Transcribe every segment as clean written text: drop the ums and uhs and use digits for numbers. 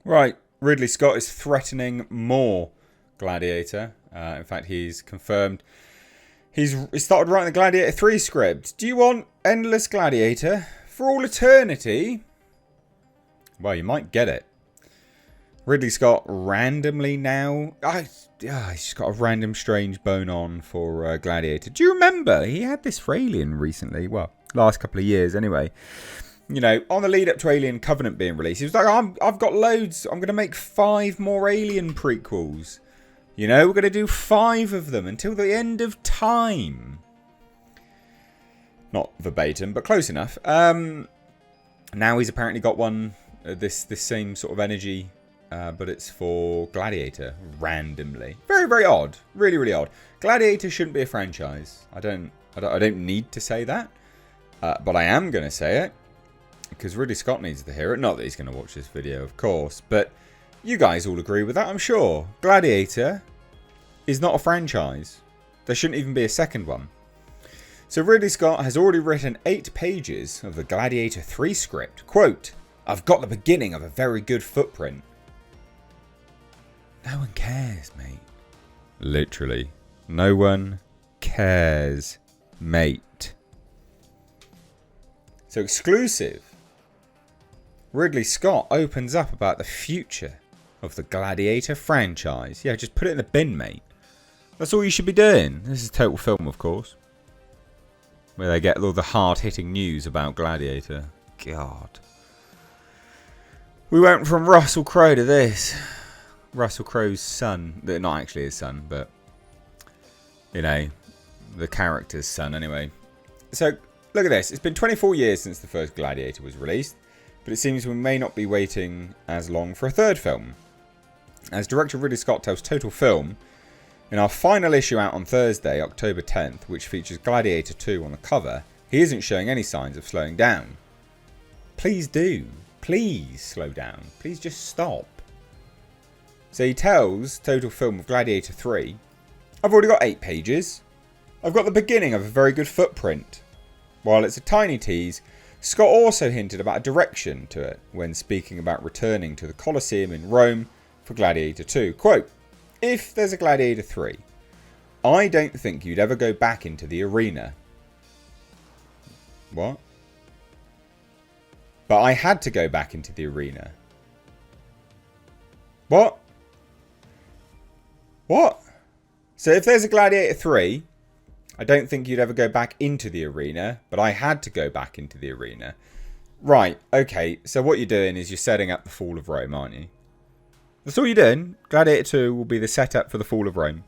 Right, Ridley Scott is threatening more Gladiator. In fact, he's confirmed he started writing the Gladiator 3 script. Do you want endless Gladiator for all eternity? Well, you might get it. Ridley Scott randomly now... he's just got a random strange bone on for Gladiator. Do you remember? He had this for Alien recently. Well, last couple of years anyway. You know, on the lead up to Alien Covenant being released, he was like, I've got loads. I'm going to make 5 more Alien prequels. You know, we're going to do 5 of them until the end of time. Not verbatim, but close enough. Now he's apparently got one, this same sort of energy, but it's for Gladiator, randomly. Very, very odd. Really, really odd. Gladiator shouldn't be a franchise. I don't need to say that, but I am going to say it. Because Ridley Scott needs to hear it. Not that he's going to watch this video, of course. But you guys all agree with that, I'm sure. Gladiator is not a franchise. There shouldn't even be a second one. So Ridley Scott has already written 8 pages of the Gladiator 3 script. Quote, I've got the beginning of a very good footprint. No one cares, mate. Literally. No one cares, mate. So exclusive. Ridley Scott opens up about the future of the Gladiator franchise. Yeah, just put it in the bin, mate. That's all you should be doing. This is Total Film, of course. Where they get all the hard-hitting news about Gladiator. God. We went from Russell Crowe to this. Russell Crowe's son. Not actually his son, but... You know, the character's son, anyway. So, look at this. It's been 24 years since the first Gladiator was released. But it seems we may not be waiting as long for a third film. As director Ridley Scott tells Total Film, in our final issue out on Thursday, October 10th, which features Gladiator 2 on the cover, he isn't showing any signs of slowing down. Please do. Please slow down. Please just stop. So he tells Total Film of Gladiator 3, I've already got 8 pages. I've got the beginning of a very good footprint. While it's a tiny tease, Scott also hinted about a direction to it when speaking about returning to the Colosseum in Rome for Gladiator 2. Quote, if there's a Gladiator 3, I don't think you'd ever go back into the arena. What? But I had to go back into the arena. What? What? So if there's a Gladiator 3... I don't think you'd ever go back into the arena, but I had to go back into the arena. Right, okay, so what you're doing is you're setting up the fall of Rome, aren't you? That's all you're doing. Gladiator 2 will be the setup for the fall of Rome.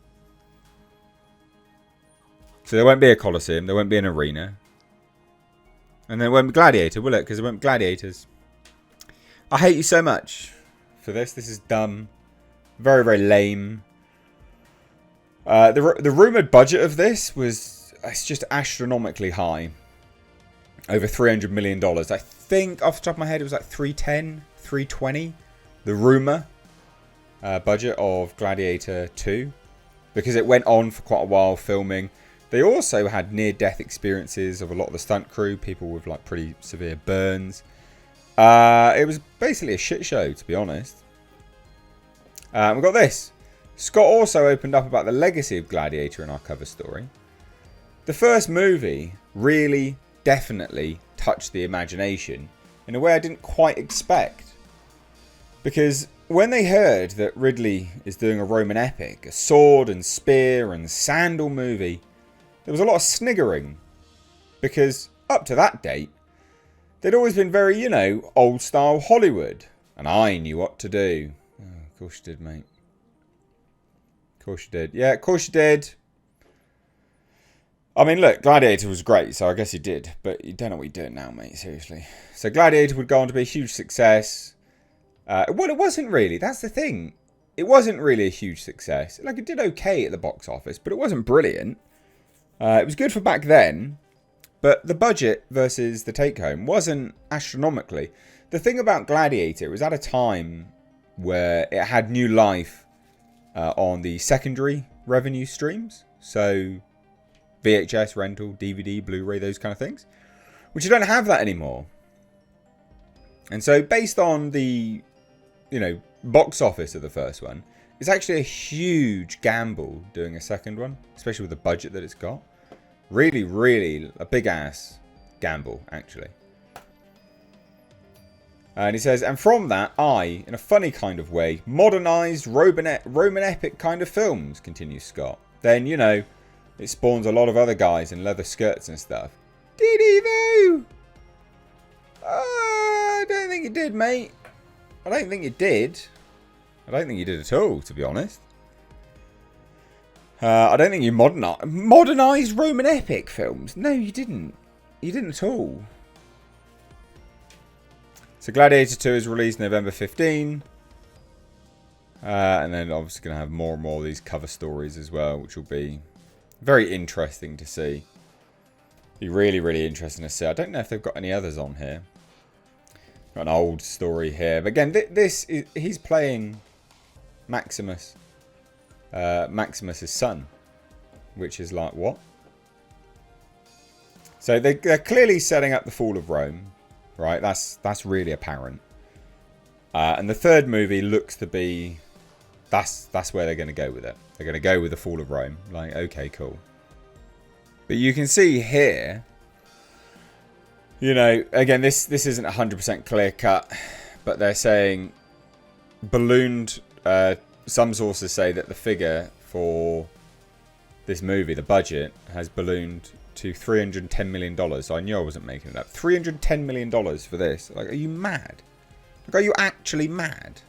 So there won't be a Colosseum, there won't be an arena. And there won't be Gladiator, will it? Because there won't be gladiators. I hate you so much for this. This is dumb. Very, very lame. The rumoured budget of this was it's just astronomically high. Over $300 million. I think off the top of my head it was like 310, 320. The rumour budget of Gladiator 2. Because it went on for quite a while filming. They also had near-death experiences of a lot of the stunt crew. People with like pretty severe burns. It was basically a shit show, to be honest. We've got this. Scott also opened up about the legacy of Gladiator in our cover story. The first movie really, definitely touched the imagination in a way I didn't quite expect. Because when they heard that Ridley is doing a Roman epic, a sword and spear and sandal movie, there was a lot of sniggering. Because up to that date, they'd always been very, you know, old style Hollywood. And I knew what to do. Oh, of course you did, mate. Of course you did. Yeah, of course you did. I mean, look, Gladiator was great, so I guess you did. But you don't know what you're doing now, mate, seriously. So Gladiator would go on to be a huge success. Well, it wasn't really. That's the thing. It wasn't really a huge success. Like, it did okay at the box office, but it wasn't brilliant. It was good for back then. But the budget versus the take-home wasn't astronomically. The thing about Gladiator, it was at a time where it had new life on the secondary revenue streams. So VHS rental, DVD, Blu-ray, those kind of things. Which you don't have that anymore. And so based on the you know, box office of the first one, it's actually a huge gamble doing a second one, especially with the budget that it's got. Really, really a big ass gamble, actually. And he says, and from that, I, in a funny kind of way, modernised Roman epic kind of films, continues Scott. Then, you know, it spawns a lot of other guys in leather skirts and stuff. Did he though? I don't think it did, mate. I don't think it did. I don't think you did at all, to be honest. I don't think you modernised Roman epic films. No, you didn't. You didn't at all. So Gladiator 2 is released November 15. And then obviously going to have more and more of these cover stories as well, which will be very interesting to see. Be really, really interesting to see. I don't know if they've got any others on here. Got an old story here. But again, this is, he's playing Maximus. Maximus's son. Which is like, what? So they're clearly setting up the fall of Rome. Right, that's really apparent. And the third movie looks to be... That's where they're going to go with it. They're going to go with the fall of Rome. Like, okay, cool. But you can see here... You know, again, this isn't 100% clear cut. But they're saying... Ballooned... some sources say that the figure for this movie, the budget, has ballooned to $310 million. So I knew I wasn't making it up. $310 million for this. Like, are you mad? Like, are you actually mad?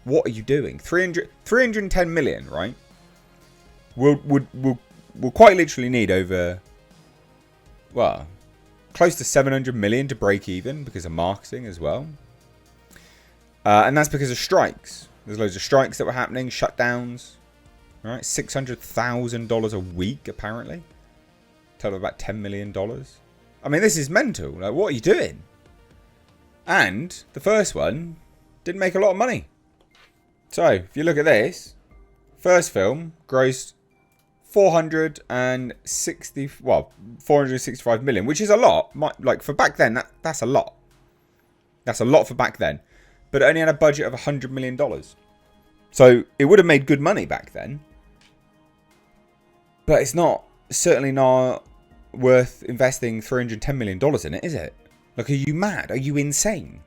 What are you doing? 310 million, right? We'll quite literally need over, well, close to 700 million to break even because of marketing as well. And that's because of strikes. There's loads of strikes that were happening, shutdowns. Right, $600,000 a week apparently. Total of about $10 million. I mean, this is mental. Like, what are you doing? And the first one didn't make a lot of money. So, if you look at this, first film grossed 465 million, which is a lot. Like, for back then, that's a lot. That's a lot for back then. But it only had a budget of $100 million. So, it would have made good money back then. But it's not, certainly not worth investing $310 million in it, is it? Like, are you mad? Are you insane?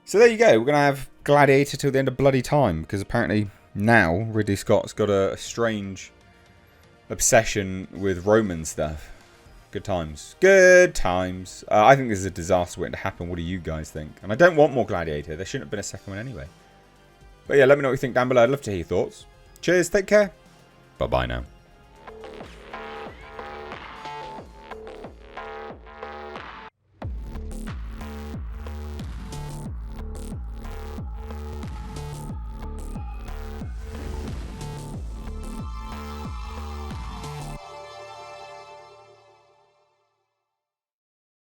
So there you go. We're going to have Gladiator till the end of bloody time. Because apparently now Ridley Scott's got a strange obsession with Roman stuff. Good times. Good times. I think this is a disaster waiting to happen. What do you guys think? And I don't want more Gladiator. There shouldn't have been a second one anyway. But yeah, let me know what you think down below. I'd love to hear your thoughts. Cheers. Take care. Bye-bye now.